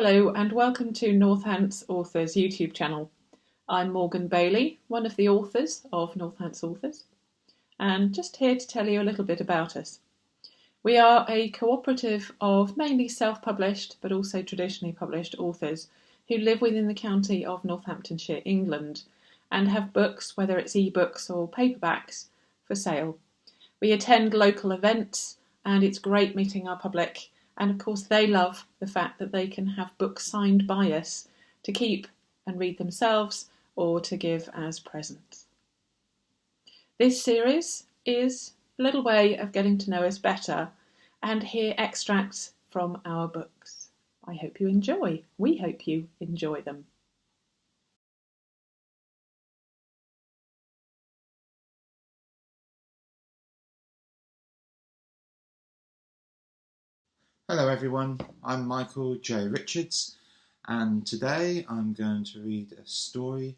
Hello and welcome to Northants Authors YouTube channel. I'm Morgan Bailey, one of the authors of Northants Authors, and just here to tell you a little bit about us. We are a cooperative of mainly self-published but also traditionally published authors who live within the county of Northamptonshire, England, and have books, whether it's ebooks or paperbacks, for sale. We attend local events and it's great meeting our public. And of course they love the fact that they can have books signed by us to keep and read themselves or to give as presents. This series is a little way of getting to know us better and hear extracts from our books. I hope you enjoy. We hope you enjoy them. Hello everyone, I'm Michael J. Richards and today I'm going to read a story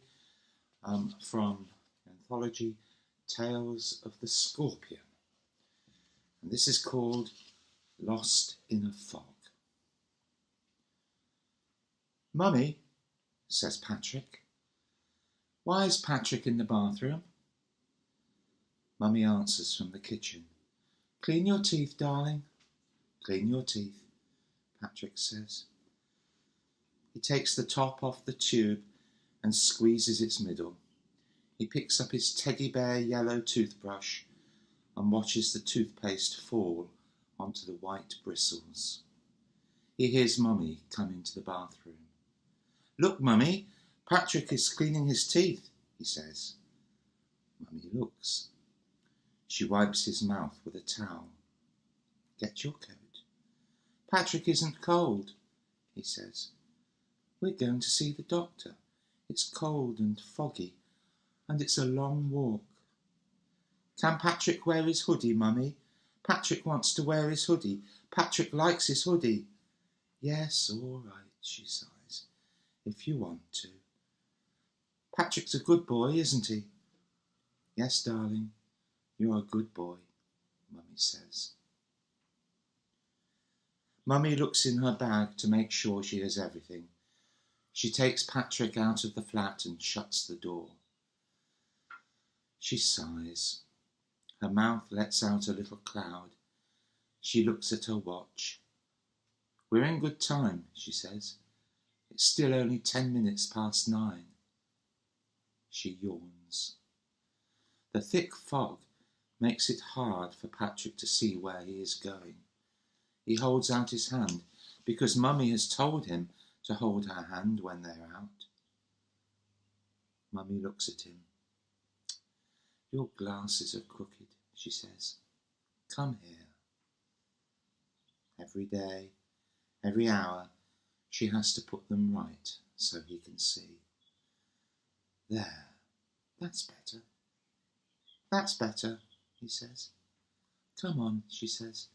from the anthology Tales of the Scorpion, and this is called Lost in a Fog. Mummy, says Patrick. Why is Patrick in the bathroom? Mummy answers from the kitchen. Clean your teeth, darling. Clean your teeth, Patrick says. He takes the top off the tube and squeezes its middle. He picks up his teddy bear yellow toothbrush and watches the toothpaste fall onto the white bristles. He hears Mummy come into the bathroom. Look, Mummy, Patrick is cleaning his teeth, he says. Mummy looks. She wipes his mouth with a towel. Get your coat. Patrick isn't cold, he says. We're going to see the doctor. It's cold and foggy, and it's a long walk. Can Patrick wear his hoodie, Mummy? Patrick wants to wear his hoodie. Patrick likes his hoodie. Yes, all right, she sighs, if you want to. Patrick's a good boy, isn't he? Yes, darling, you're a good boy, Mummy says. Mummy looks in her bag to make sure she has everything. She takes Patrick out of the flat and shuts the door. She sighs. Her mouth lets out a little cloud. She looks at her watch. We're in good time, she says. It's still only 10 minutes past 9. She yawns. The thick fog makes it hard for Patrick to see where he is going. He holds out his hand because Mummy has told him to hold her hand when they're out. Mummy looks at him. Your glasses are crooked, she says. Come here. Every day, every hour, she has to put them right so he can see. There, that's better. That's better, he says. Come on, she says.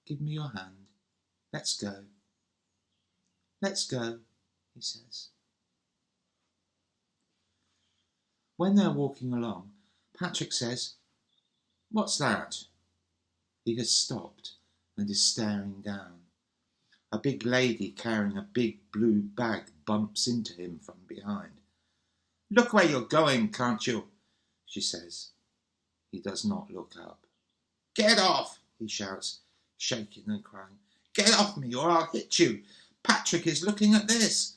Give me your hand. Let's go. Let's go, he says. When they're walking along, Patrick says, What's that? He has stopped and is staring down. A big lady carrying a big blue bag bumps into him from behind. Look where you're going, can't you? She says. He does not look up. Get off, he shouts, shaking and crying. Get off me or I'll hit you. Patrick is looking at this.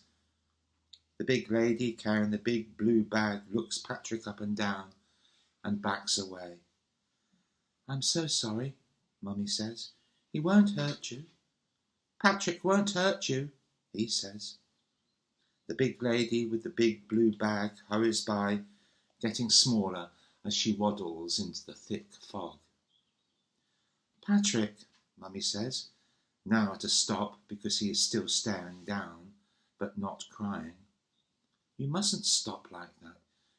The big lady carrying the big blue bag looks Patrick up and down and backs away. I'm so sorry, Mummy says. He won't hurt you. Patrick won't hurt you, he says. The big lady with the big blue bag hurries by, getting smaller as she waddles into the thick fog. Patrick, Mummy says, now at a stop because he is still staring down, but not crying. You mustn't stop like that.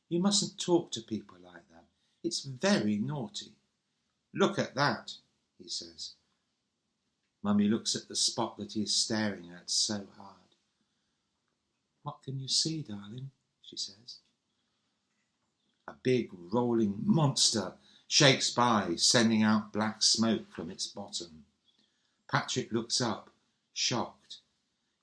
You mustn't talk to people like that. It's very naughty. Look at that, he says. Mummy looks at the spot that he is staring at so hard. What can you see, darling? She says. A big rolling monster shakes by, sending out black smoke from its bottom. Patrick looks up, shocked.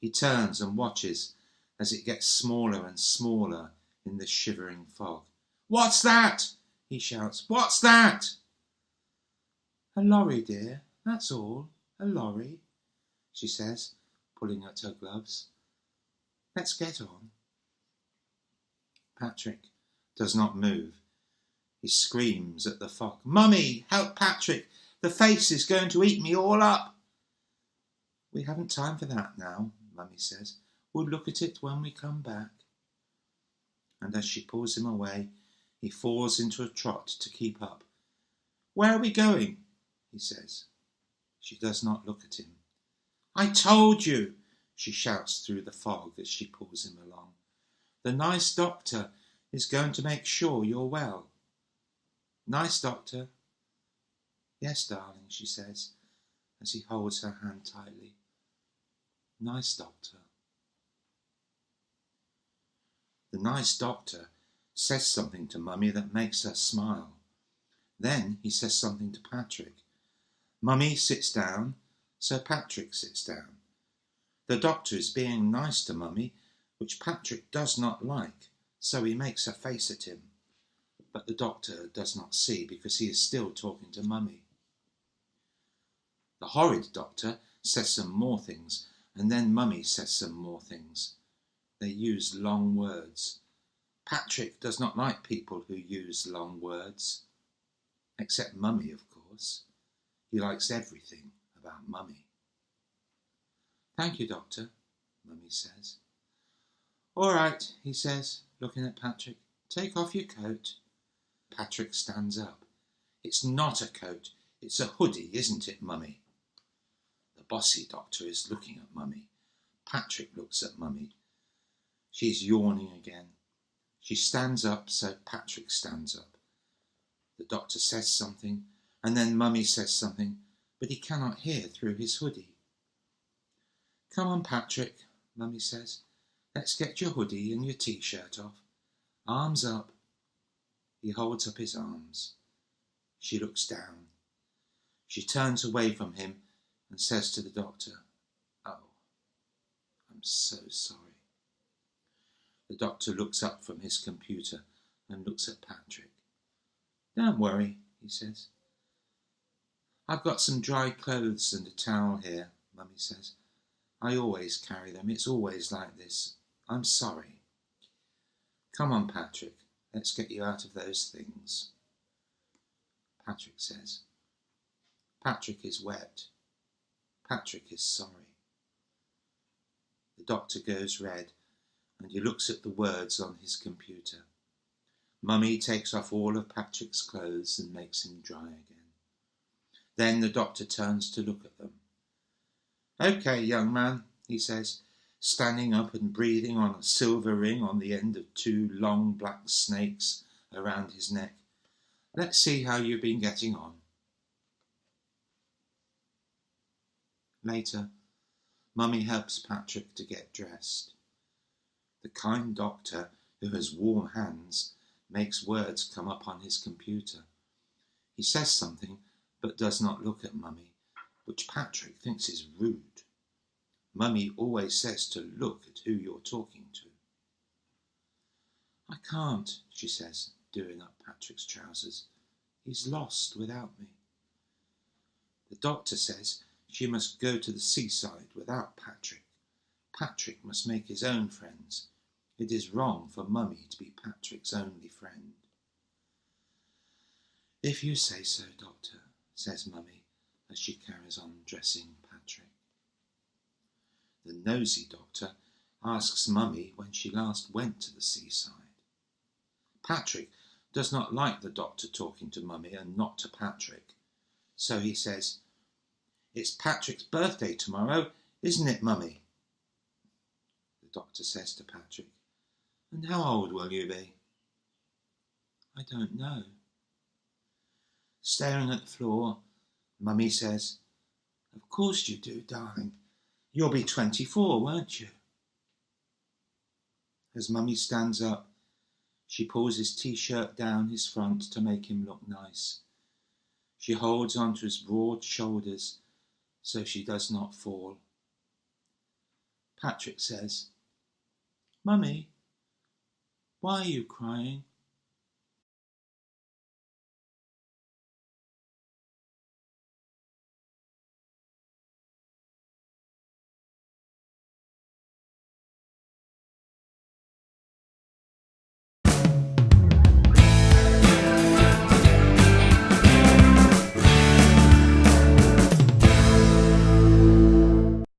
He turns and watches as it gets smaller and smaller in the shivering fog. "What's that?" he shouts. "What's that?" "A lorry, dear, that's all, a lorry," she says, pulling at her gloves. "Let's get on." Patrick does not move. He screams at the fog. "Mummy, help Patrick! The face is going to eat me all up." "We haven't time for that now," Mummy says. "We'll look at it when we come back." And as she pulls him away, he falls into a trot to keep up. "Where are we going?" he says. She does not look at him. "I told you," she shouts through the fog as she pulls him along. "The nice doctor is going to make sure you're well." "Nice doctor?" "Yes, darling," she says, as he holds her hand tightly. "Nice doctor." The nice doctor says something to Mummy that makes her smile. Then he says something to Patrick. Mummy sits down, so Patrick sits down. The doctor is being nice to Mummy, which Patrick does not like, so he makes a face at him. But the doctor does not see because he is still talking to Mummy. The horrid doctor says some more things, and then Mummy says some more things. They use long words. Patrick does not like people who use long words. Except Mummy, of course. He likes everything about Mummy. "Thank you, doctor," Mummy says. "All right," he says, looking at Patrick. "Take off your coat." Patrick stands up. "It's not a coat. It's a hoodie, isn't it, Mummy?" The bossy doctor is looking at Mummy. Patrick looks at Mummy. She's yawning again. She stands up, so Patrick stands up. The doctor says something, and then Mummy says something, but he cannot hear through his hoodie. "Come on, Patrick," Mummy says. "Let's get your hoodie and your t-shirt off. Arms up." He holds up his arms. She looks down. She turns away from him and says to the doctor, "Oh, I'm so sorry." The doctor looks up from his computer and looks at Patrick. "Don't worry," he says. "I've got some dry clothes and a towel here," Mummy says. "I always carry them. It's always like this. I'm sorry." "Come on, Patrick. Let's get you out of those things." Patrick says. Patrick is wet. Patrick is sorry. The doctor goes red, and he looks at the words on his computer. Mummy takes off all of Patrick's clothes and makes him dry again. Then the doctor turns to look at them. "Okay, young man," he says, standing up and breathing on a silver ring on the end of two long black snakes around his neck. "Let's see how you've been getting on." Later, Mummy helps Patrick to get dressed. The kind doctor, who has warm hands, makes words come up on his computer. He says something, but does not look at Mummy, which Patrick thinks is rude. Mummy always says to look at who you're talking to. "I can't," she says, doing up Patrick's trousers. "He's lost without me." The doctor says she must go to the seaside without Patrick. Patrick must make his own friends. It is wrong for Mummy to be Patrick's only friend. "If you say so, doctor," says Mummy as she carries on dressing Patrick. The nosy doctor asks Mummy when she last went to the seaside. Patrick does not like the doctor talking to Mummy and not to Patrick, so he says, "It's Patrick's birthday tomorrow, isn't it, Mummy?" The doctor says to Patrick, "And how old will you be?" "I don't know." Staring at the floor, Mummy says, "Of course you do, darling. You'll be 24, won't you?" As Mummy stands up, she pulls his t-shirt down his front to make him look nice. She holds onto his broad shoulders so she does not fall. Patrick says, Mummy, why are you crying?